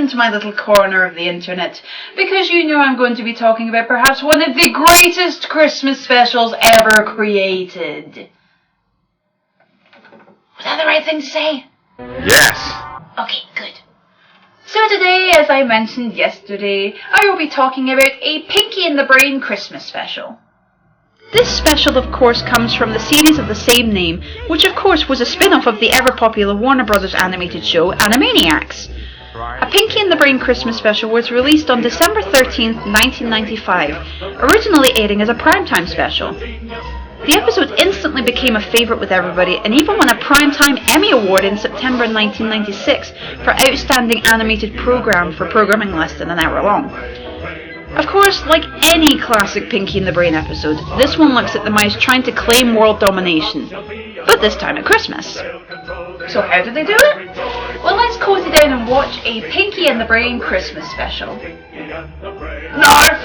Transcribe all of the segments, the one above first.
into my little corner of the internet, because you know I'm going to be talking about perhaps one of the greatest Christmas specials ever created. Was that the right thing to say? Yes. Okay, good. So today, as I mentioned yesterday, I will be talking about a Pinky and the Brain Christmas special. This special, of course, comes from the series of the same name, which of course was a spin-off of the ever-popular Warner Brothers animated show, Animaniacs. A Pinky and the Brain Christmas special was released on December 13th, 1995, originally airing as a primetime special. The episode instantly became a favourite with everybody and even won a Primetime Emmy Award in September 1996 for Outstanding Animated Programme for programming less than an hour long. Of course, like any classic Pinky and the Brain episode, this one looks at the mice trying to claim world domination, but this time at Christmas. So how did they do it? Well, let's cozy down and watch a Pinky and the Brain Christmas special. NARF!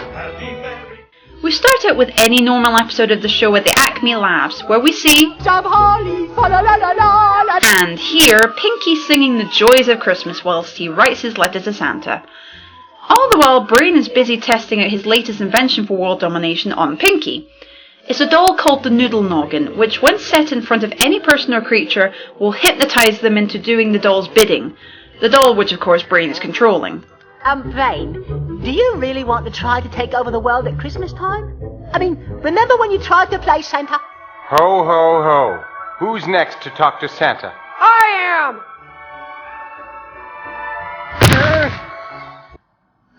We start out with any normal episode of the show at the Acme Labs, where we see and hear Pinky singing the joys of Christmas whilst he writes his letter to Santa. All the while, Brain is busy testing out his latest invention for world domination on Pinky. It's a doll called the Noodle Noggin, which when set in front of any person or creature will hypnotise them into doing the doll's bidding. The doll which of course Brain is controlling. Brain, do you really want to try to take over the world at Christmas time? I mean, remember when you tried to play Santa? Ho, ho, ho. Who's next to talk to Santa? I am!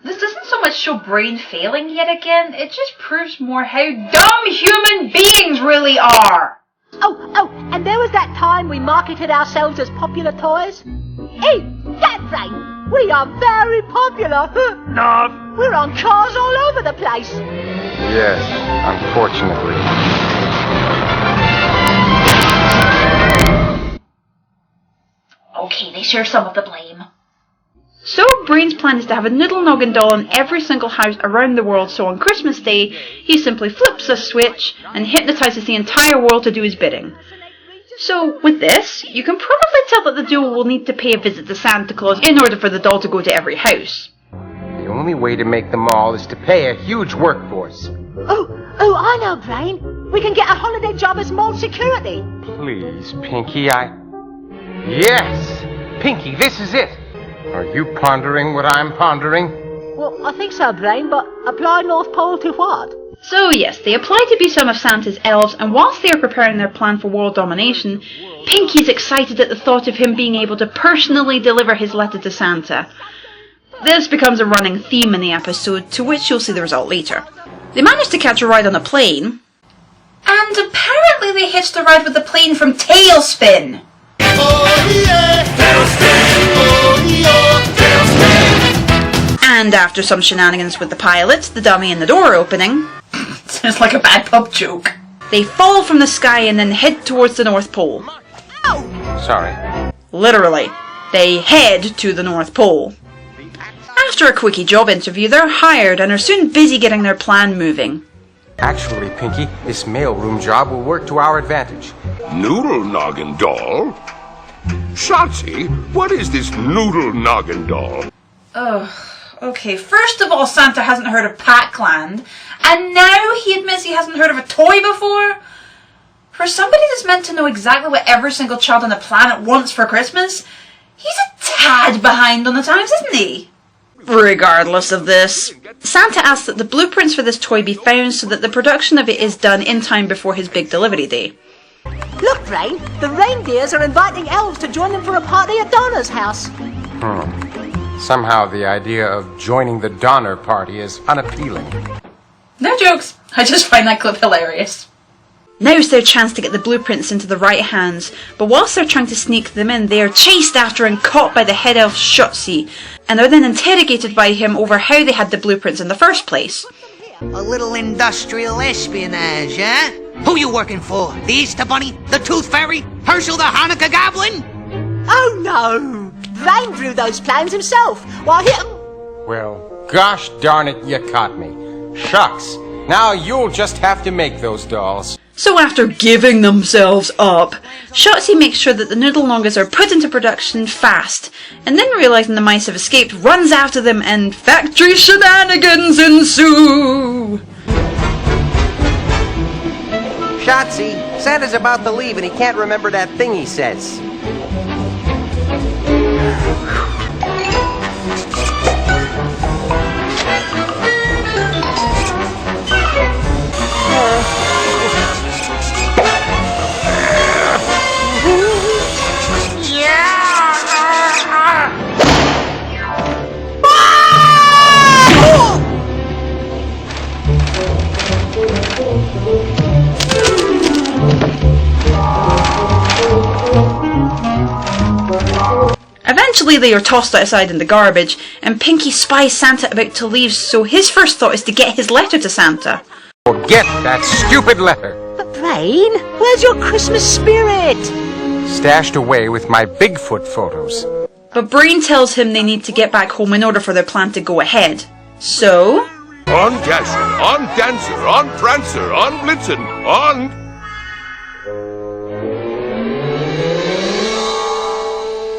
This doesn't so much show Brain failing yet again, it just proves more how dumb human beings really are! Oh, and there was that time we marketed ourselves as popular toys? Hey, that Brain! We are very popular! NARF! We're on cars all over the place! Yes, unfortunately. Okay, they share some of the blame. So, Brain's plan is to have a Noodle Noggin doll in every single house around the world, so on Christmas Day, he simply flips a switch and hypnotises the entire world to do his bidding. So, with this, you can probably tell that the duo will need to pay a visit to Santa Claus in order for the doll to go to every house. The only way to make them all is to pay a huge workforce. Oh, I know, Brain. We can get a holiday job as mall security. Please, Pinky, Yes! Pinky, this is it! Are you pondering what I'm pondering? Well, I think so, Brain, but apply North Pole to what? So yes, they apply to be some of Santa's elves, and whilst they are preparing their plan for world domination, Pinky's excited at the thought of him being able to personally deliver his letter to Santa. This becomes a running theme in the episode, to which you'll see the result later. They manage to catch a ride on a plane, and apparently they hitched a ride with the plane from Tailspin. Oh yeah, Tailspin, oh yeah, Tailspin. And after some shenanigans with the pilots, the dummy and the door opening, sounds like a bad pub joke, they fall from the sky and then head towards the North Pole. Ow! Sorry. Literally, they head to the North Pole. After a quickie job interview, they're hired and are soon busy getting their plan moving. Actually, Pinky, this mailroom job will work to our advantage. Noodle Noggin doll? Shotzi, what is this Noodle Noggin doll? Ugh. Okay, first of all, Santa hasn't heard of Pac-Land, and now he admits he hasn't heard of a toy before? For somebody that's meant to know exactly what every single child on the planet wants for Christmas, he's a tad behind on the times, isn't he? Regardless of this, Santa asks that the blueprints for this toy be found so that the production of it is done in time before his big delivery day. Look, Brain, the reindeers are inviting elves to join them for a party at Donna's house. Somehow the idea of joining the Donner Party is unappealing. No jokes, I just find that clip hilarious. Now's their chance to get the blueprints into the right hands, but whilst they're trying to sneak them in, they are chased after and caught by the head elf Shotzi, and are then interrogated by him over how they had the blueprints in the first place. A little industrial espionage, eh? Who you working for? The Easter Bunny? The Tooth Fairy? Herschel the Hanukkah Goblin? Oh no! Brain drew those plans himself, while he... Well, gosh darn it, you caught me. Shucks, now you'll just have to make those dolls. So after giving themselves up, Shotzi makes sure that the noodle noggas are put into production fast, and then realising the mice have escaped, runs after them and factory shenanigans ensue! Shotzi, Santa's about to leave and he can't remember that thing he says. Eventually they are tossed outside in the garbage, and Pinky spies Santa about to leave, so his first thought is to get his letter to Santa. Forget that stupid letter! But Brain, where's your Christmas spirit? Stashed away with my Bigfoot photos. But Brain tells him they need to get back home in order for their plan to go ahead. So... On Dasher, on Dancer, on Prancer, on Blitzen, on...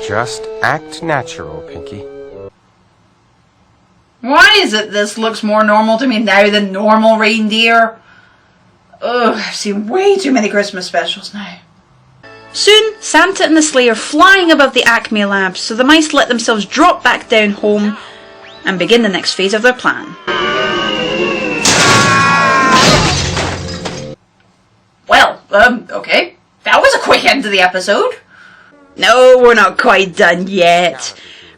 Just act natural, Pinky. Why is it this looks more normal to me now than normal reindeer? Ugh, I've seen way too many Christmas specials now. Soon, Santa and the sleigh are flying above the Acme Labs, so the mice let themselves drop back down home and begin the next phase of their plan. Well, okay. That was a quick end to the episode. No, we're not quite done yet.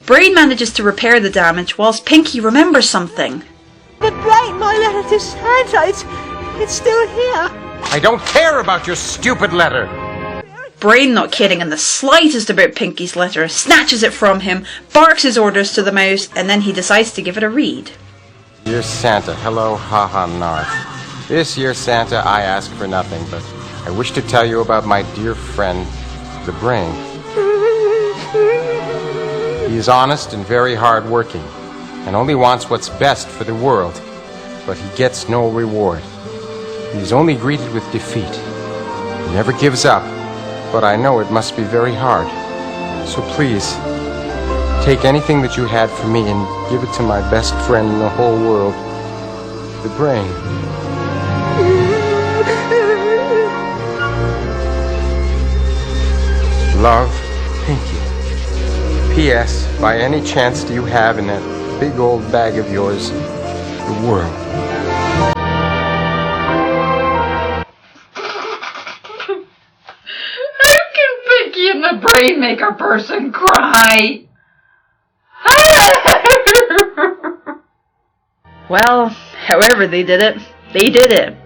Brain manages to repair the damage whilst Pinky remembers something. But Brain, my letter to Santa, it's still here. I don't care about your stupid letter! Brain, not caring in the slightest about Pinky's letter, snatches it from him, barks his orders to the mouse, and then he decides to give it a read. Dear Santa, hello, haha, NARF. This year, Santa, I ask for nothing, but I wish to tell you about my dear friend, the Brain. He is honest and very hard-working, and only wants what's best for the world, but he gets no reward. He is only greeted with defeat. He never gives up, but I know it must be very hard. So please, take anything that you had for me and give it to my best friend in the whole world, the Brain. Love, Pinky. P.S. By any chance do you have in that big old bag of yours the world? How can Pinky and the Brain make a person cry? Well, however they did it, they did it.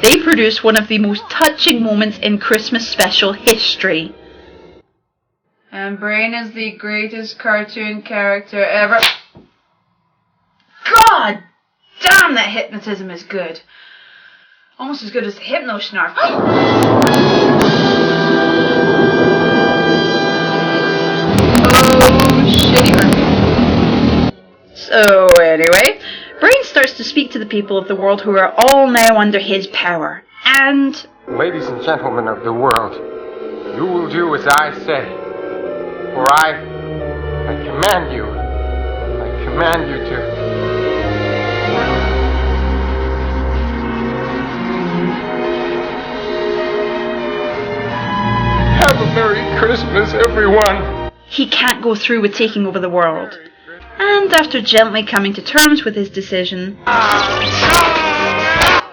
They produced one of the most touching moments in Christmas special history. And Brain is the greatest cartoon character ever. God damn, that hypnotism is good. Almost as good as the hypno-snarf. Oh, shitty. So, anyway, Brain starts to speak to the people of the world who are all now under his power. And... Ladies and gentlemen of the world, you will do as I say. For I command you to... Have a Merry Christmas, everyone! He can't go through with taking over the world. And after gently coming to terms with his decision,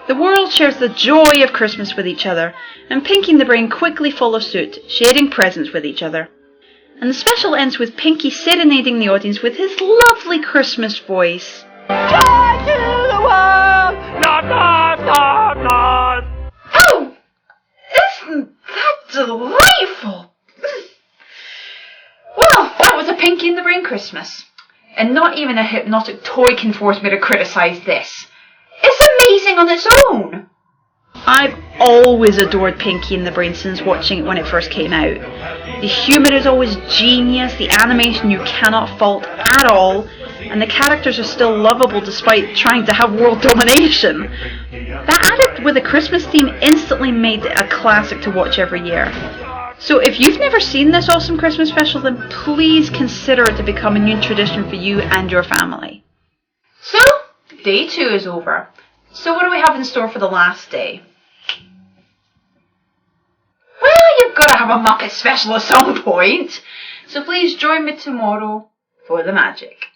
the world shares the joy of Christmas with each other, and Pinky and the Brain quickly follow suit, sharing presents with each other. And the special ends with Pinky serenading the audience with his lovely Christmas voice. Joy to the world! Not, not, not, not! Oh! Isn't that delightful? Well, that was a Pinky and the Brain Christmas. And not even a hypnotic toy can force me to criticise this. It's amazing on its own. I've always adored Pinky and the Brain since watching it when it first came out. The humour is always genius, the animation you cannot fault at all, and the characters are still lovable despite trying to have world domination. That added but with a Christmas theme instantly made it a classic to watch every year. So if you've never seen this awesome Christmas special, then please consider it to become a new tradition for you and your family. So, day 2 is over. So what do we have in store for the last day? Well, you've got to have a Muppet special at some point. So please join me tomorrow for the magic.